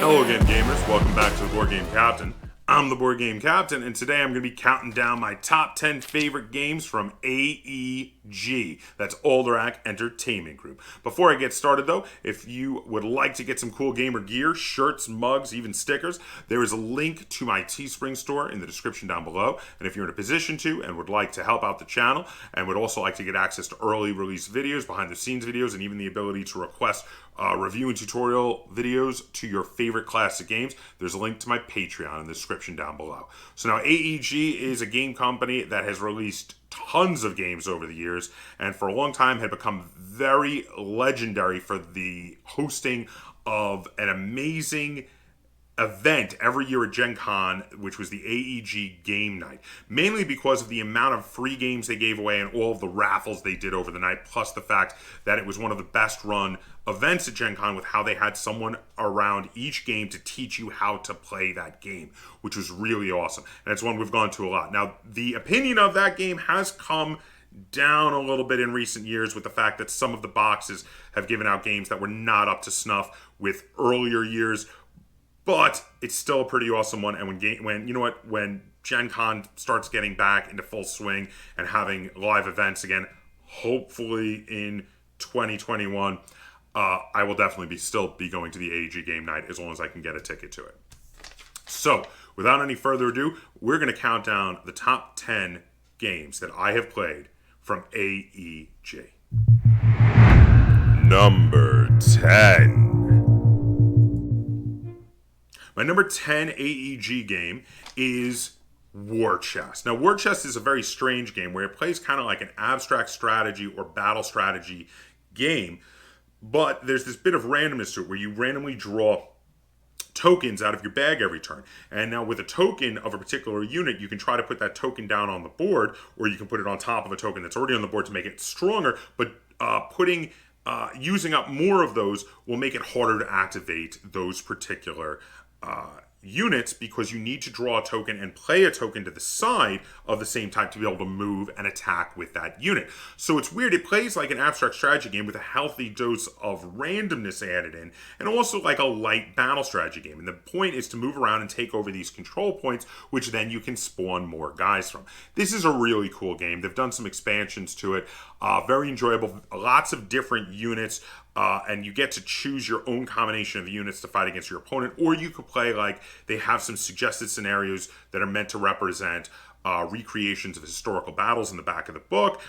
Hello again, gamers. Welcome back to the Board Game Captain. I'm the Board Game Captain, and today I'm going to be counting down my top 10 favorite games from AEG. That's Alderac Entertainment Group. Before I get started, though, if you would like to get some cool gamer gear, shirts, mugs, even stickers, there is a link to my Teespring store in the description down below. And if you're in a position to and would like to help out the channel and would also like to get access to early release videos, behind the scenes videos, and even the ability to request review and tutorial videos to your favorite classic games, there's a link to my Patreon in the description down below. So now AEG is a game company that has released tons of games over the years, and for a long time had become very legendary for the hosting of an amazing event every year at Gen Con, which was the AEG Game Night, mainly because of the amount of free games they gave away and all of the raffles they did over the night, plus the fact that it was one of the best run events at Gen Con with how they had someone around each game to teach you how to play that game, which was really awesome. And it's one we've gone to a lot. Now, the opinion of that game has come down a little bit in recent years with the fact that some of the boxes have given out games that were not up to snuff with earlier years. But it's still a pretty awesome one, and when Gen Con starts getting back into full swing and having live events again, hopefully in 2021, I will definitely still be going to the AEG Game Night as long as I can get a ticket to it. So, without any further ado, we're going to count down the top 10 games that I have played from AEG. Number 10. My number 10 AEG game is War Chest. Now, War Chest is a very strange game where it plays kind of like an abstract strategy or battle strategy game, but there's this bit of randomness to it where you randomly draw tokens out of your bag every turn. And now with a token of a particular unit, you can try to put that token down on the board, or you can put it on top of a token that's already on the board to make it stronger, but using up more of those will make it harder to activate those particular units, because you need to draw a token and play a token to the side of the same type to be able to move and attack with that unit. So it's weird. It plays like an abstract strategy game with a healthy dose of randomness added in, and also like a light battle strategy game. And the point is to move around and take over these control points, which then you can spawn more guys from. This is a really cool game. They've done some expansions to it. Very enjoyable. Lots of different units. And you get to choose your own combination of units to fight against your opponent, or you could play like they have some suggested scenarios that are meant to represent recreations of historical battles in the back of the book.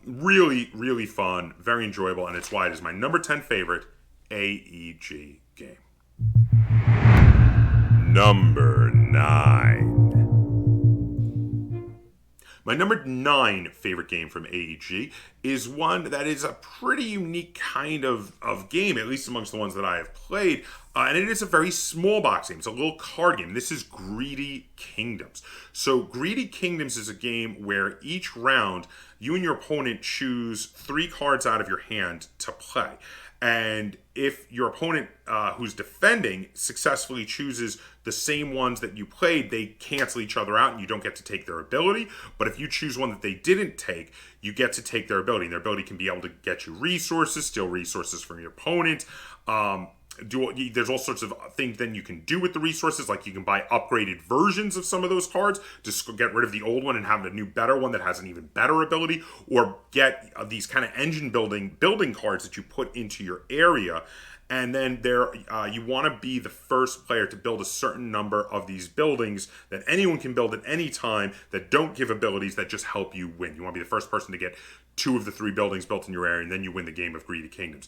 Really, really fun, very enjoyable, and it's why it is my number 10 favorite AEG game. Number 9. My number 9 favorite game from AEG is one that is a pretty unique kind of game, at least amongst the ones that I have played, and it is a very small box game. It's a little card game. This is Greedy Kingdoms. So Greedy Kingdoms is a game where each round, you and your opponent choose 3 cards out of your hand to play. And if your opponent who's defending successfully chooses the same ones that you played, they cancel each other out and you don't get to take their ability. But if you choose one that they didn't take, you get to take their ability. And their ability can be able to get you resources, steal resources from your opponent. There's all sorts of things then you can do with the resources, like you can buy upgraded versions of some of those cards, just get rid of the old one and have a new better one that has an even better ability, or get these kind of engine building cards that you put into your area. And then you want to be the first player to build a certain number of these buildings that anyone can build at any time that don't give abilities that just help you win. You want to be the first person to get 2 of the 3 buildings built in your area, and then you win the game of Greedy Kingdoms.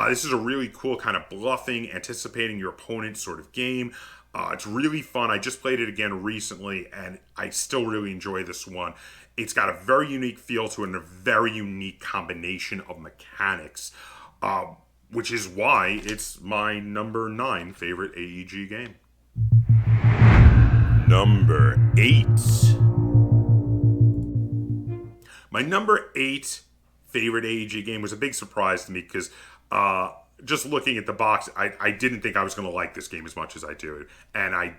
This is a really cool kind of bluffing, anticipating your opponent sort of game. It's really fun. I just played it again recently, and I still really enjoy this one. It's got a very unique feel to it and a very unique combination of mechanics, which is why it's my number 9 favorite AEG game. Number 8. My number 8 favorite AEG game was a big surprise to me because just looking at the box, I didn't think I was going to like this game as much as I do. And I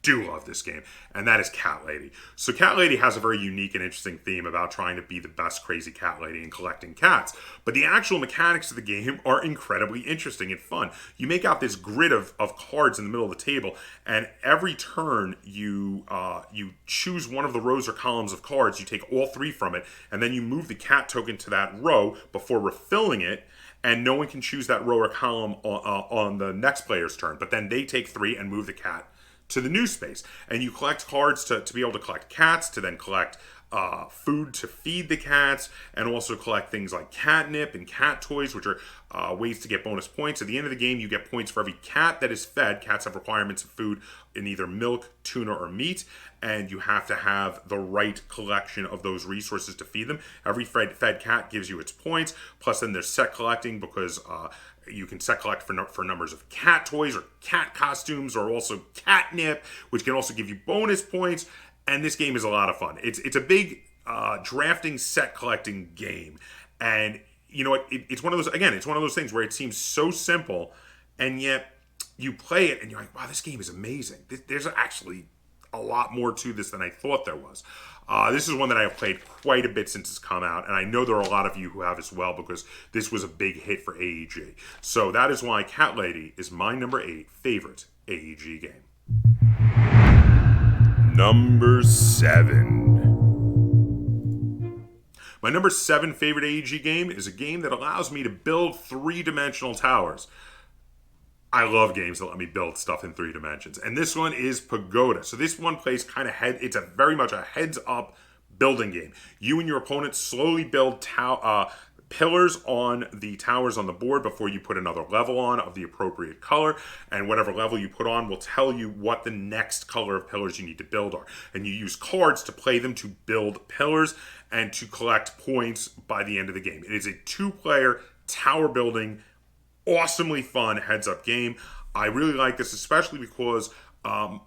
do love this game, and that is Cat Lady. So Cat Lady has a very unique and interesting theme about trying to be the best crazy cat lady and collecting cats. But the actual mechanics of the game are incredibly interesting and fun. You make out this grid of cards in the middle of the table, and every turn you choose one of the rows or columns of cards. You take all three from it, and then you move the cat token to that row before refilling it. And no one can choose that row or column on the next player's turn. But then they take three and move the cat to the new space. And you collect cards to be able to collect cats, to then collect food to feed the cats, and also collect things like catnip and cat toys, which are ways to get bonus points. At the end of the game, you get points for every cat that is fed. Cats have requirements of food in either milk, tuna, or meat, and you have to have the right collection of those resources to feed them. Every fed cat gives you its points, plus then there's set collecting because you can set collect for numbers of cat toys or cat costumes, or also catnip, which can also give you bonus points. And this game is a lot of fun. It's a big drafting set collecting game, and you know what? It's one of those, again, it's one of those things where it seems so simple, and yet you play it and you're like, wow, this game is amazing. There's actually a lot more to this than I thought there was. This is one that I have played quite a bit since it's come out, and I know there are a lot of you who have as well because this was a big hit for AEG. So that is why Cat Lady is my number 8 favorite AEG game. Number 7. My number 7 favorite AEG game is a game that allows me to build three-dimensional towers. I love games that let me build stuff in 3 dimensions. And this one is Pagoda. So this one plays kind of it's a very much a heads-up building game. You and your opponent slowly build pillars on the towers on the board before you put another level on of the appropriate color, and whatever level you put on will tell you what the next color of pillars you need to build are. And you use cards to play them to build pillars and to collect points by the end of the game. It is a 2-player tower building, awesomely fun heads-up game. I really like this, especially because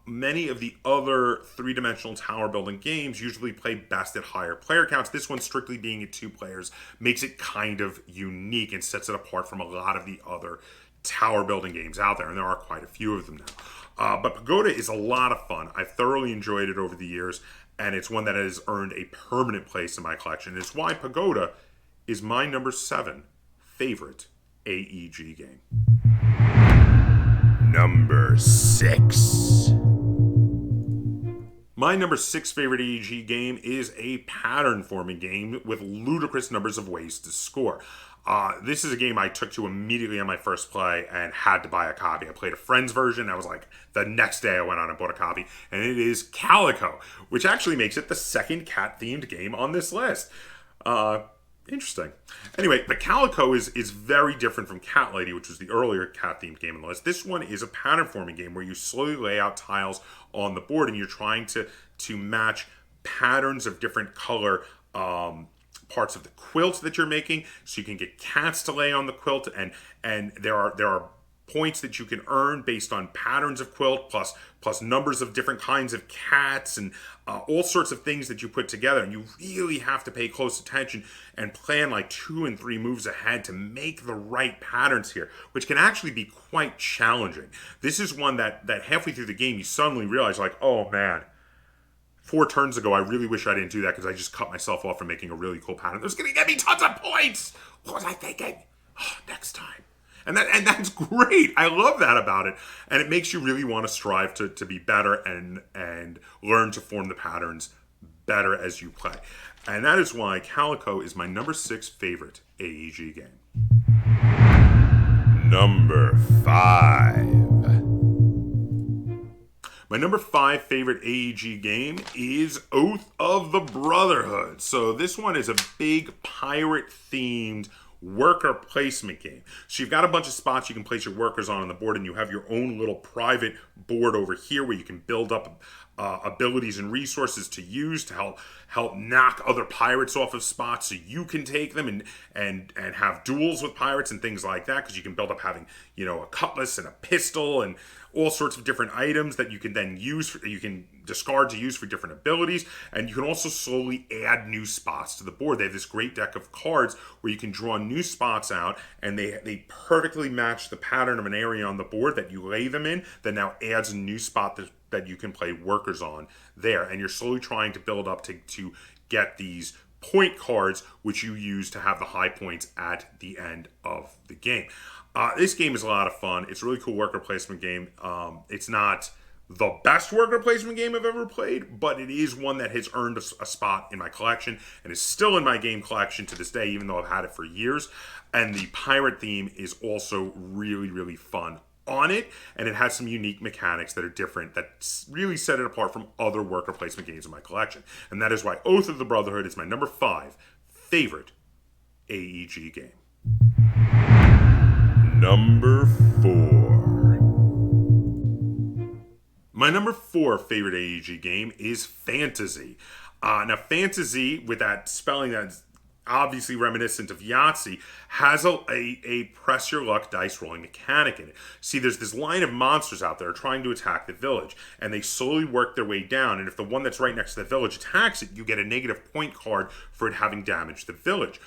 many of the other 3-dimensional tower building games usually play best at higher player counts. This one, strictly being at 2 players, makes it kind of unique and sets it apart from a lot of the other tower building games out there, and there are quite a few of them now. But Pagoda is a lot of fun. I've thoroughly enjoyed it over the years, and it's one that has earned a permanent place in my collection. It's why Pagoda is my number 7 favorite AEG game. Number 6. My number 6 favorite AEG game is a pattern forming game with ludicrous numbers of ways to score. This is a game I took to immediately on my first play and had to buy a copy. I played a friend's version. I was like, the next day I went on and bought a copy, and it is Calico, which actually makes it the second cat-themed game on this list. Interesting. Anyway, the Calico is very different from Cat Lady, which was the earlier cat-themed game on the list. This one is a pattern-forming game where you slowly lay out tiles on the board, and you're trying to match patterns of different color parts of the quilt that you're making, so you can get cats to lay on the quilt, and there are points that you can earn based on patterns of quilt, plus numbers of different kinds of cats, and all sorts of things that you put together. And you really have to pay close attention and plan like 2 and 3 moves ahead to make the right patterns here, which can actually be quite challenging. This is one that halfway through the game you suddenly realize, like, oh man, 4 turns ago I really wish I didn't do that because I just cut myself off from making a really cool pattern. That's going to get me tons of points. What was I thinking? Oh, next time. And that's great. I love that about it. And it makes you really want to strive to be better and learn to form the patterns better as you play. And that is why Calico is my number 6 favorite AEG game. Number 5. My number 5 favorite AEG game is Oath of the Brotherhood. So this one is a big pirate-themed worker placement game. So you've got a bunch of spots you can place your workers on the board, and you have your own little private board over here where you can build up abilities and resources to use to help knock other pirates off of spots so you can take them and have duels with pirates and things like that, because you can build up having, you know, a cutlass and a pistol and all sorts of different items that you can then you can discard to use for different abilities. And you can also slowly add new spots to the board. They have this great deck of cards where you can draw new spots out, and they perfectly match the pattern of an area on the board that you lay them in, that now adds a new spot that you can play workers on there, and you're slowly trying to build up to get these point cards, which you use to have the high points at the end of the game. This game is a lot of fun. It's a really cool worker placement game. It's not the best worker placement game I've ever played, but it is one that has earned a spot in my collection and is still in my game collection to this day, even though I've had it for years. And the pirate theme is also really, really fun on it, and it has some unique mechanics that are different that really set it apart from other worker placement games in my collection. And that is why Oath of the Brotherhood is my number 5 favorite AEG game. Number 4. My number 4 favorite AEG game is Fantasy. Now, Fantasy, with that spelling that's obviously reminiscent of Yahtzee, has a press your luck dice rolling mechanic in it. See, there's this line of monsters out there trying to attack the village, and they slowly work their way down, and if the one that's right next to the village attacks it, you get a negative point card for it having damaged the village.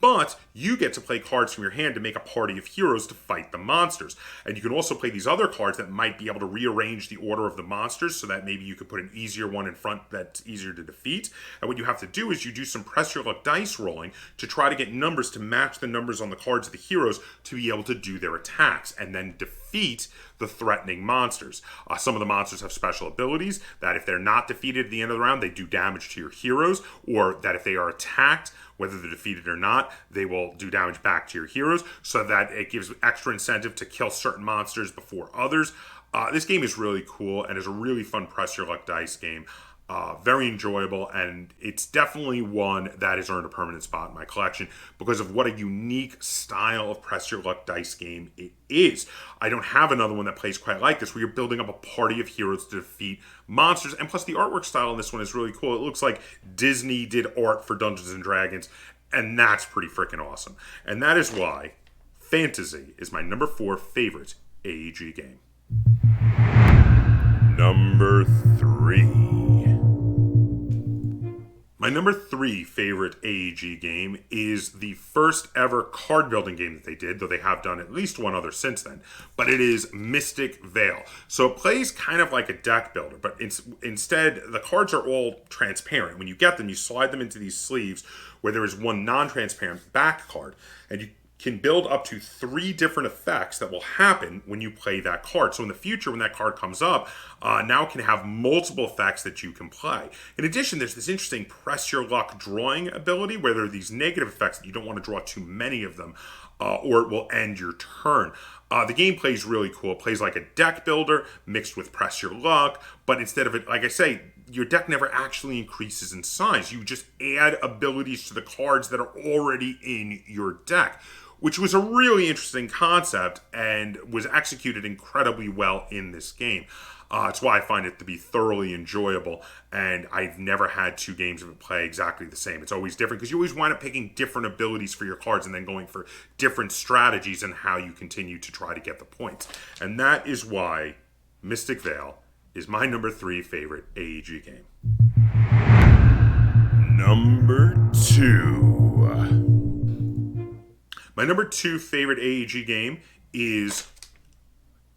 But you get to play cards from your hand to make a party of heroes to fight the monsters. And you can also play these other cards that might be able to rearrange the order of the monsters so that maybe you could put an easier one in front that's easier to defeat. And what you have to do is you do some press your luck dice rolling to try to get numbers to match the numbers on the cards of the heroes to be able to do their attacks and then defeat the threatening monsters. Some of the monsters have special abilities that if they're not defeated at the end of the round, they do damage to your heroes, or that if they are attacked, whether they're defeated or not, they will do damage back to your heroes, so that it gives extra incentive to kill certain monsters before others. This game is really cool and is a really fun press your luck dice game. Very enjoyable, and it's definitely one that has earned a permanent spot in my collection because of what a unique style of press your luck dice game it is. I don't have another one that plays quite like this, where you're building up a party of heroes to defeat monsters, and plus the artwork style in this one is really cool. It looks like Disney did art for Dungeons and Dragons, and that's pretty freaking awesome. And that is why Fantasy is my number 4 favorite AEG game. Number 3. My number 3 favorite AEG game is the first ever card building game that they did, though they have done at least one other since then, but it is Mystic Vale. So it plays kind of like a deck builder, but instead the cards are all transparent. When you get them, you slide them into these sleeves where there is one non-transparent back card, and you can build up to 3 different effects that will happen when you play that card. So in the future, when that card comes up, now it can have multiple effects that you can play. In addition, there's this interesting press your luck drawing ability where there are these negative effects that you don't want to draw too many of them, or it will end your turn. The game plays really cool. It plays like a deck builder mixed with press your luck, but instead of it, like I say, your deck never actually increases in size. You just add abilities to the cards that are already in your deck, which was a really interesting concept and was executed incredibly well in this game. It's why I find it to be thoroughly enjoyable, and I've never had 2 games of it play exactly the same. It's always different because you always wind up picking different abilities for your cards and then going for different strategies and how you continue to try to get the points. And that is why Mystic Vale is my number 3 favorite AEG game. Number 2. My number 2 favorite AEG game is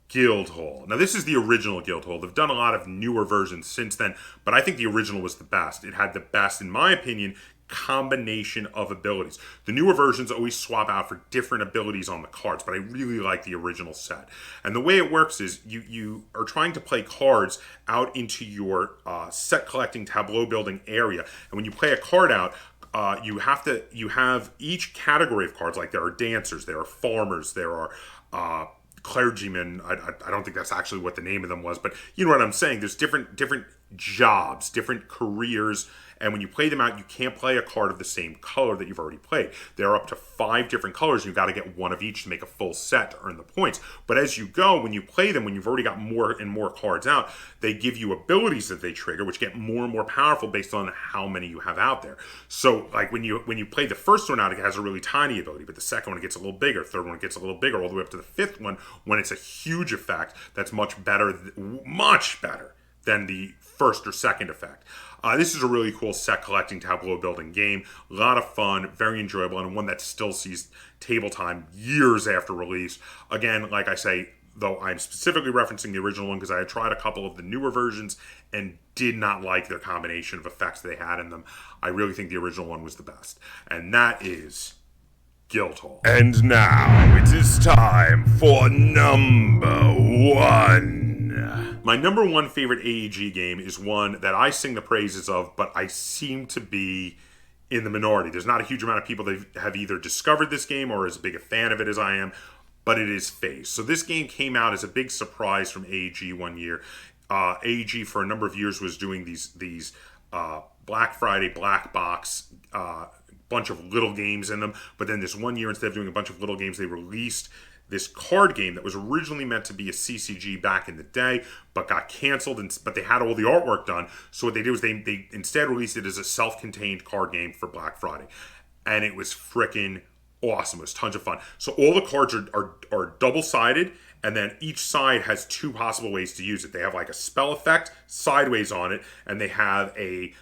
Guildhall. Now, this is the original Guildhall. They've done a lot of newer versions since then, but I think the original was the best. It had the best, in my opinion, combination of abilities. The newer versions always swap out for different abilities on the cards, but I really like the original set. And the way it works is you are trying to play cards out into your set collecting tableau building area, and when you play a card out, you have each category of cards. Like there are dancers, there are farmers, there are clergymen. I don't think that's actually what the name of them was, but you know what I'm saying. There's different jobs, different careers, and when you play them out, you can't play a card of the same color that you've already played. There are up to 5 different colors, and you've got to get one of each to make a full set to earn the points. But as you go, when you play them, when you've already got more and more cards out, they give you abilities that they trigger, which get more and more powerful based on how many you have out there. So, like when you play the first one out, it has a really tiny ability, but the second one it gets a little bigger, third one it gets a little bigger, all the way up to the 5th one when it's a huge effect that's much better than the first or second effect. This is a really cool set collecting tableau building game. A lot of fun, very enjoyable, and one that still sees table time years after release. Again, like I say, though I'm specifically referencing the original one because I had tried a couple of the newer versions and did not like their combination of effects they had in them. I really think the original one was the best. And that is Guildhall. And now it is time for number one. My number one favorite AEG game is one that I sing the praises of, but I seem to be in the minority. There's not a huge amount of people that have either discovered this game or as big a fan of it as I am, but it is Phase. So this game came out as a big surprise from AEG one year. AEG for a number of years was doing these Black Friday black box bunch of little games in them, but then this one year, instead of doing a bunch of little games, they released this card game that was originally meant to be a CCG back in the day, but got canceled, but they had all the artwork done. So what they did was they instead released it as a self-contained card game for Black Friday. And it was freaking awesome. It was tons of fun. So all the cards are double-sided, and then each side has two possible ways to use it. They have like a spell effect sideways on it, and they have a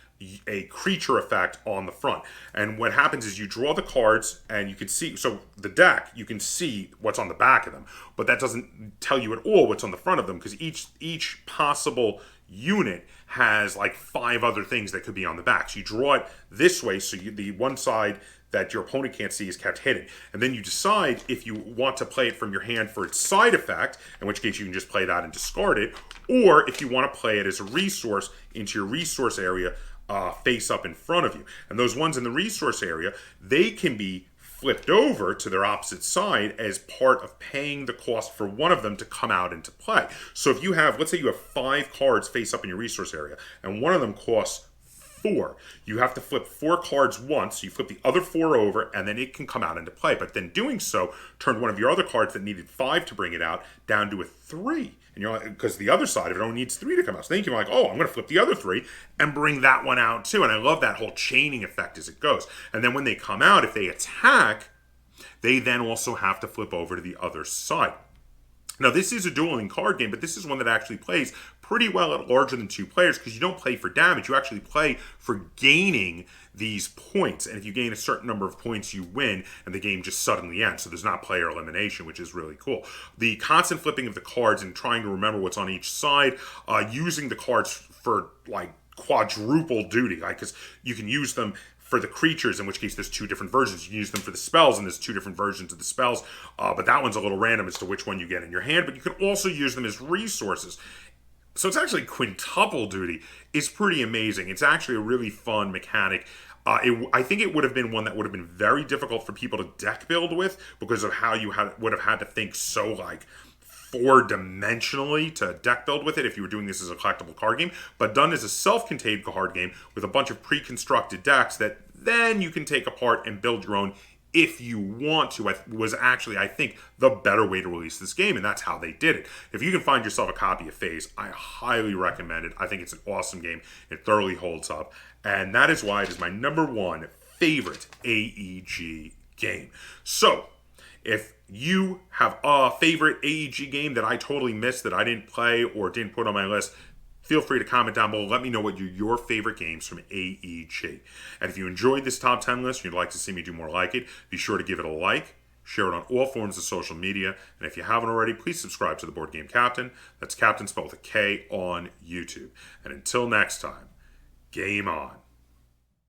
creature effect on the front. And what happens is you draw the cards and you can see, so the deck, you can see what's on the back of them, but that doesn't tell you at all what's on the front of them, because each possible unit has like 5 other things that could be on the back. So you draw it this way, so the one side that your opponent can't see is kept hidden. And then you decide if you want to play it from your hand for its side effect, in which case you can just play that and discard it, or if you want to play it as a resource into your resource area face up in front of you. And those ones in the resource area, they can be flipped over to their opposite side as part of paying the cost for one of them to come out into play. So if you have, let's say you have 5 cards face up in your resource area, and one of them costs 4. You have to flip 4 cards once, so you flip the other 4 over, and then it can come out into play. But then doing so turned one of your other cards that needed 5 to bring it out down to a 3. And you're like, because the other side of it only needs 3 to come out. So then you can be like, oh, I'm going to flip the other 3 and bring that one out too. And I love that whole chaining effect as it goes. And then when they come out, if they attack, they then also have to flip over to the other side. Now, this is a dueling card game, but this is one that actually plays pretty well at larger than 2 players, because you don't play for damage. You actually play for gaining these points. And if you gain a certain number of points, you win, and the game just suddenly ends. So there's not player elimination, which is really cool. The constant flipping of the cards and trying to remember what's on each side, using the cards for like quadruple duty, like, because you can use them for the creatures, in which case there's 2 different versions. You can use them for the spells, and there's 2 different versions of the spells, but that one's a little random as to which one you get in your hand, but you can also use them as resources. So it's actually quintuple duty. It's pretty amazing. It's actually a really fun mechanic. I think it would have been one that would have been very difficult for people to deck build with, because of how you would have had to think so like 4-dimensionally to deck build with it if you were doing this as a collectible card game, but done as a self-contained card game with a bunch of pre-constructed decks that then you can take apart and build your own if you want to. Was actually, I think, the better way to release this game, and that's how they did it. If you can find yourself a copy of Phase, I highly recommend it. I think it's an awesome game. It thoroughly holds up, and that is why it is my number one favorite AEG game. So, if you have a favorite AEG game that I totally missed, that I didn't play or didn't put on my list, feel free to comment down below. Let me know what your favorite games from AEG. And if you enjoyed this top 10 list and you'd like to see me do more like it, be sure to give it a like, share it on all forms of social media, and if you haven't already, please subscribe to the Board Game Kaptain. That's Kaptain spelled with a K on YouTube. And until next time, game on.